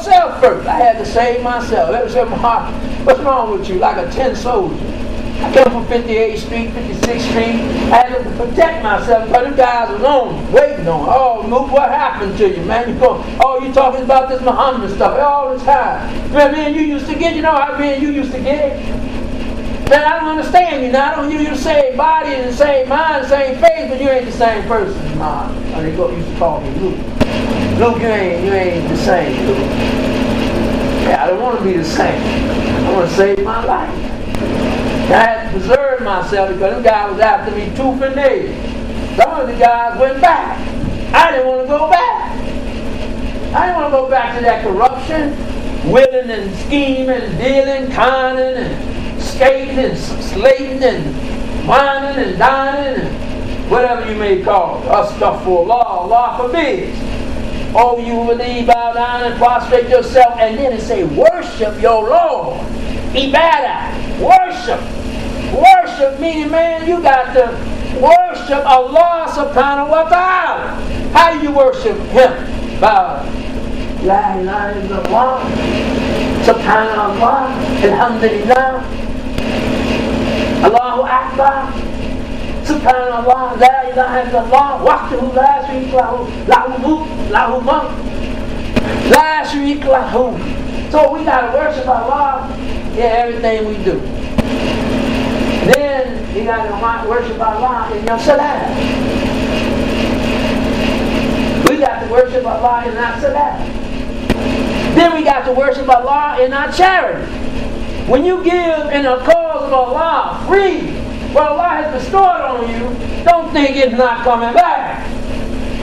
yourself first. I had to save myself. Let me say, Mark, what's wrong with you? Like a tin soldier. I come from 58th Street, 56th Street. I had to protect myself because the guys was on, waiting on. Oh, Luke, what happened to you, man? You talking about this Muhammad stuff all the time. Man, you used to get, you know how you used to get? Man, I don't understand you now. I don't you the same body and the same mind, the same face, but you ain't the same person. Nah, they used to call me Luke. Luke, you ain't the same, Luke. Yeah, I don't want to be the same. I want to save my life. I had to preserve myself because them guys was after me tooth and nail. Some of the guys went back. I didn't want to go back. I didn't want to go back to that corruption, willing and scheming, dealing, conning, and skating, and slating, and whining, and dining, and whatever you may call it. Us stuff for Allah forbids. Oh, you believe, bow down and prostrate yourself, and then it say, worship your Lord. Ibadah, worship. Worship meaning, man, you got to worship Allah subhanahu wa ta'ala. How do you worship Him? By La ilaha illallah, subhanallah, alhamdulillah, Allahu Akbar, subhanallah, la ilaha illallah, wahdahu la sharika lahu, lahu mulk, la sharika lahu. So we got to worship Allah in everything we do. Then you got to worship Allah in your salat. We got to worship Allah in our salat. Then we got to worship Allah in our charity. When you give in a cause of Allah free, what Allah has bestowed on you, don't think it's not coming back.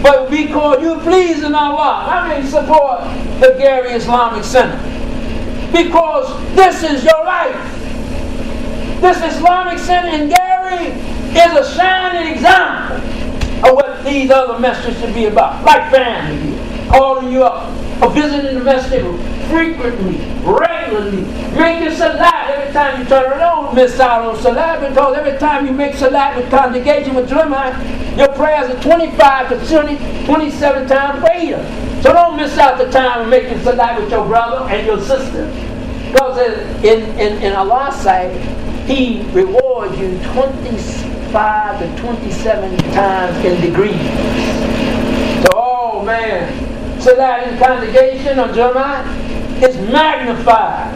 But because you pleasing Allah, I mean support the Gary Islamic Center. Because this is your life. This Islamic Center in Gary is a shining example of what these other messages should be about. Like family, calling you up, or visiting the masjid frequently, regularly, making salat every time you turn around. Don't miss out on salat, because every time you make salat with congregation with Jummah, your prayers are 25 to 27 times greater. So don't miss out the time of making salat with your brother and your sister. Because in Allah's sight, He rewards you 25 to 27 times in degrees. So, oh man, salat in congregation or Jummah is magnified.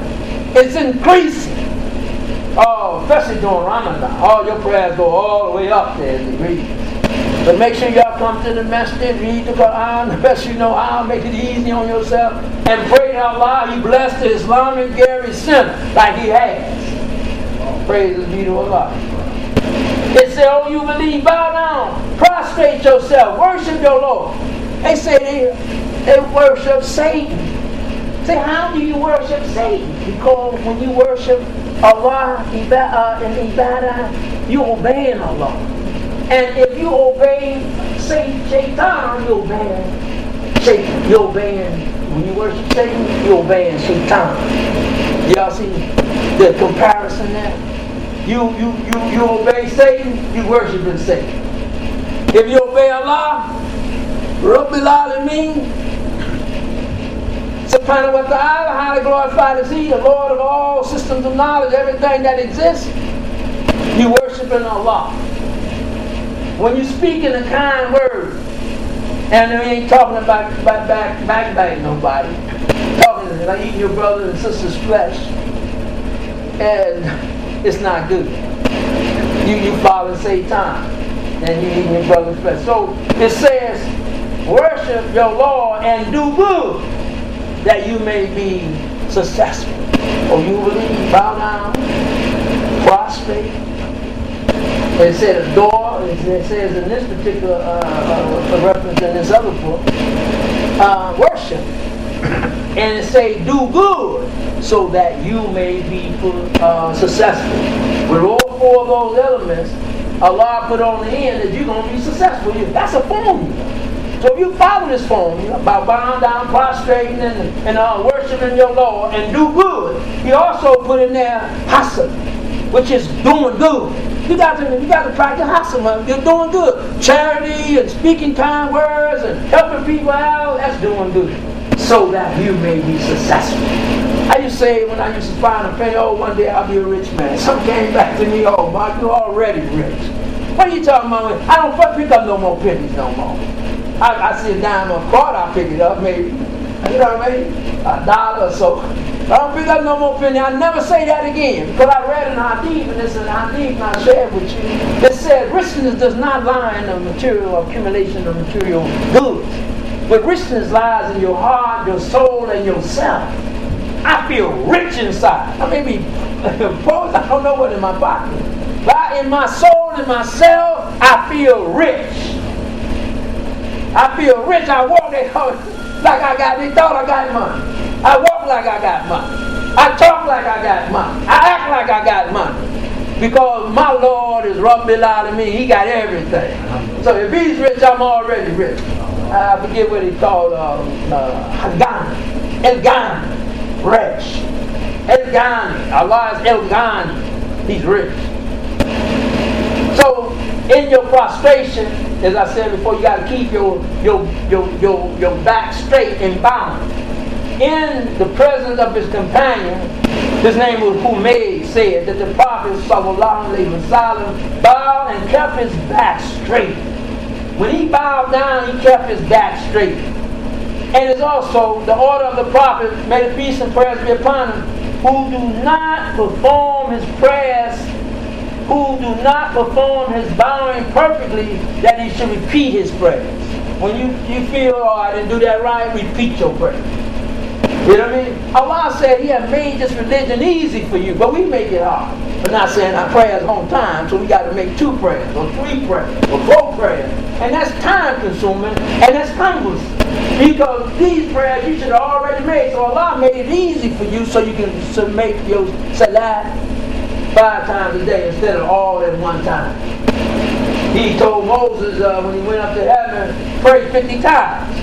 It's increasing. Oh, especially during Ramadan. All your prayers go all the way up there in degrees. But make sure y'all come to the masjid, read the Quran, the best you know how, make it easy on yourself, and pray to Allah. He blessed the Islamic Gary Center like He has. Praise be to Allah. They say, oh, you believe, bow down, prostrate yourself, worship your Lord. They say they worship Satan. Say, how do you worship Satan? Because when you worship Allah in Ibadah, you obeying Allah. And if you obey Shaitan, you obeying Satan. You obeying, when you worship Satan, you obeying Shaitan. Y'all see the comparison there? You obey Satan, you worshiping Satan. If you obey Allah, Rabbil Alameen, subhanahu wa ta'ala, highly glorified is He, the Lord of all systems of knowledge, everything that exists, you worshiping Allah. When you speak in a kind word, and we ain't talking about backbiting nobody, talking like eating your brother and sister's flesh, and it's not good. You follow Satan, and you eating your brother's flesh. So it says, worship your Lord and do good, that you may be successful. Or you believe, bow down, prostrate. It said adore. It says in this particular reference in this other book, worship. And it say do good, so that you may be successful. With all four of those elements, Allah put on the end that you're going to be successful. That's a formula. So if you follow this formula about bowing down, prostrating, and worshiping your Lord, and do good, He also put in there hasan, which is doing good. You got to practice hasan. You're doing good. Charity and speaking kind words and helping people out, that's doing good. so that you may be successful. I used to say when I used to find a penny, oh, one day I'll be a rich man. Some came back to me, oh, Mark, you're already rich. What are you talking about? I don't pick up no more pennies no more. I see a dime or a quarter, I'll pick it up maybe. You know what I mean? $1 or so. I don't pick up no more penny. I'll never say that again. Because I read an hadith, and this is an hadith, and I shared with you. It said, richness does not lie in the material accumulation of material goods. But richness lies in your heart, your soul, and yourself. I feel rich inside. I may be poor, I don't know what in my pocket. But in my soul, in myself, I feel rich. I feel rich. I walk like I got, they thought I got money. I walk like I got money. I talk like I got money. I act like I got money. Because my Lord is rubbing out of me. He got everything. So if he's rich, I'm already rich. I forget what he called El Ghani. Rich. El Ghani. Allah is El Ghani. He's rich. So in your prostration, as I said before, you got to keep your back straight and bound. In the presence of his companion, his name was Humayd, said that the Prophet sallallahu alaihi wasallam bowed and kept his back straight. When he bowed down, he kept his back straight. And it's also the order of the Prophet, may the peace and prayers be upon him, who do not perform his prayers, who do not perform his bowing perfectly, that he should repeat his prayers. When you feel, oh, I didn't do that right, repeat your prayer. You know what I mean? Allah said he had made this religion easy for you, but we make it hard. We're not saying our prayers on time, so we got to make 2 prayers, or 3 prayers, or 4 prayers. And that's time consuming, and that's cumbersome. Because these prayers you should have already made, so Allah made it easy for you so you can make your salat 5 times a day instead of all at one time. He told Moses when he went up to heaven, pray 50 times.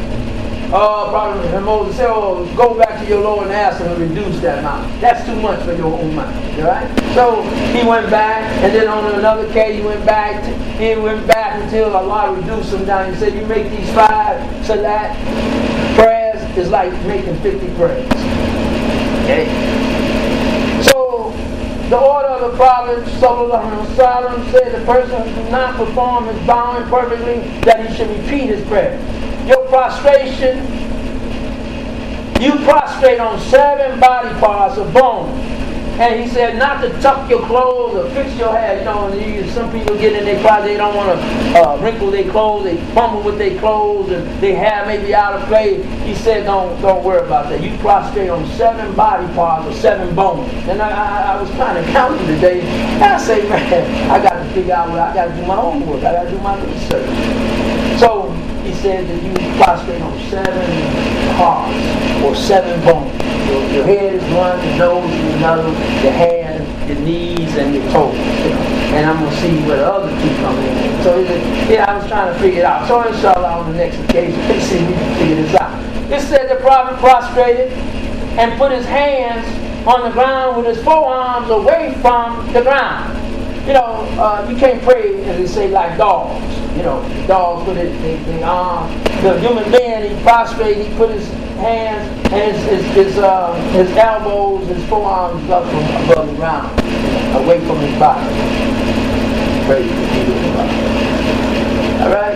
Probably, and Moses said, oh, go back to your Lord and ask him to reduce that amount. That's too much for your own mind. Right? So he went back, and then on another case he went back until Allah reduced him down. He said, you make these 5 salat prayers, it's like making 50 prayers. Okay? So the order of the Prophet sallallahu alaihi wasallam said the person who does not perform his bowing perfectly, that he should repeat his prayer. Your prostration, you prostrate on 7 body parts of bone. And he said not to tuck your clothes or fix your hair. You know, some people get in their closet, they don't want to wrinkle their clothes, they fumble with their clothes, and their hair may be out of place. He said don't worry about that. You prostrate on 7 body parts or 7 bones. And I was kind of counting today, and I say, man, I got to figure out I got to do my own work. I got to do my research. So he said that you prostrate on 7 parts or 7 bones. Your head is one, your nose is another, your hands, your knees, and your toes. And I'm going to see where the other 2 come in. So I was trying to figure it out. So inshallah on the next occasion, let's see if we can figure this out. It said the Prophet prostrated and put his hands on the ground with his forearms away from the ground. You know, you can't pray, as they say, like dogs. You know, dogs put their arms. The human being, he prostrated, he put his hands and his elbows, his forearms up from above the ground, away from his body. Praise the Lord. All right.